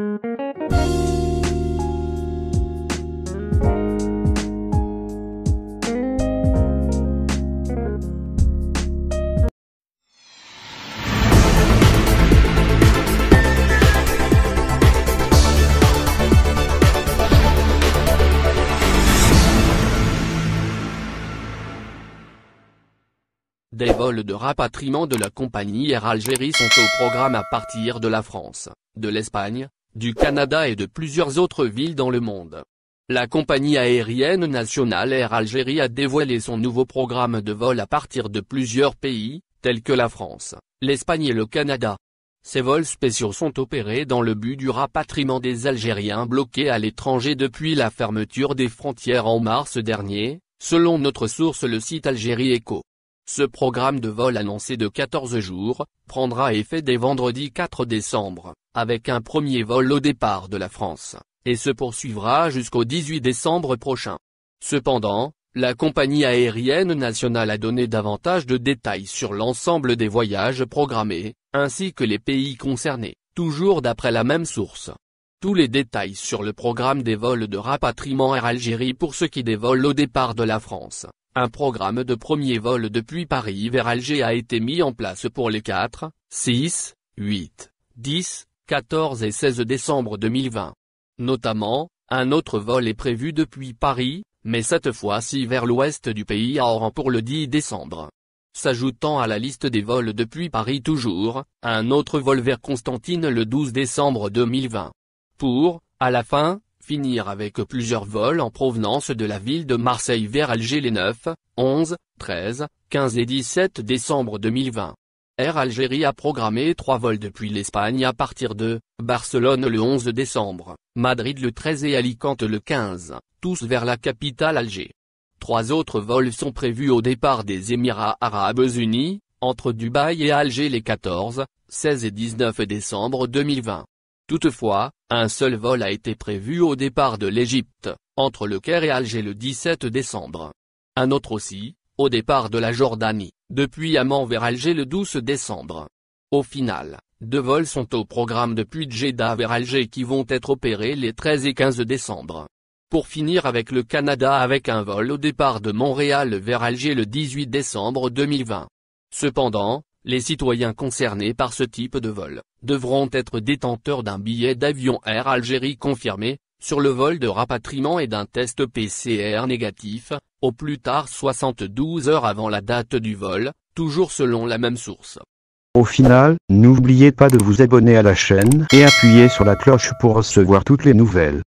Des vols de rapatriement de la compagnie Air Algérie sont au programme à partir de la France, de l'Espagne, du Canada et de plusieurs autres villes dans le monde. La compagnie aérienne nationale Air Algérie a dévoilé son nouveau programme de vol à partir de plusieurs pays, tels que la France, l'Espagne et le Canada. Ces vols spéciaux sont opérés dans le but du rapatriement des Algériens bloqués à l'étranger depuis la fermeture des frontières en mars dernier, selon notre source le site Algérie Echo. Ce programme de vol annoncé de 14 jours, prendra effet dès vendredi 4 décembre, avec un premier vol au départ de la France, et se poursuivra jusqu'au 18 décembre prochain. Cependant, la compagnie aérienne nationale a donné davantage de détails sur l'ensemble des voyages programmés, ainsi que les pays concernés, toujours d'après la même source. Tous les détails sur le programme des vols de rapatriement Air Algérie pour ce qui des vols au départ de la France. Un programme de premier vol depuis Paris vers Alger a été mis en place pour les 4, 6, 8, 10, 14 et 16 décembre 2020. Notamment, un autre vol est prévu depuis Paris, mais cette fois-ci vers l'ouest du pays à Oran pour le 10 décembre. S'ajoutant à la liste des vols depuis Paris toujours, un autre vol vers Constantine le 12 décembre 2020. Pour, à la fin, finir avec plusieurs vols en provenance de la ville de Marseille vers Alger les 9, 11, 13, 15 et 17 décembre 2020. Air Algérie a programmé 3 vols depuis l'Espagne à partir de Barcelone le 11 décembre, Madrid le 13 et Alicante le 15, tous vers la capitale Alger. 3 autres vols sont prévus au départ des Émirats Arabes Unis, entre Dubaï et Alger les 14, 16 et 19 décembre 2020. Toutefois, un seul vol a été prévu au départ de l'Égypte, entre Le Caire et Alger le 17 décembre. Un autre aussi, au départ de la Jordanie, depuis Amman vers Alger le 12 décembre. Au final, 2 vols sont au programme depuis Djeddah vers Alger qui vont être opérés les 13 et 15 décembre. Pour finir avec le Canada avec un vol au départ de Montréal vers Alger le 18 décembre 2020. Cependant, les citoyens concernés par ce type de vol devront être détenteurs d'un billet d'avion Air Algérie confirmé, sur le vol de rapatriement et d'un test PCR négatif, au plus tard 72 heures avant la date du vol, toujours selon la même source. Au final, n'oubliez pas de vous abonner à la chaîne et appuyer sur la cloche pour recevoir toutes les nouvelles.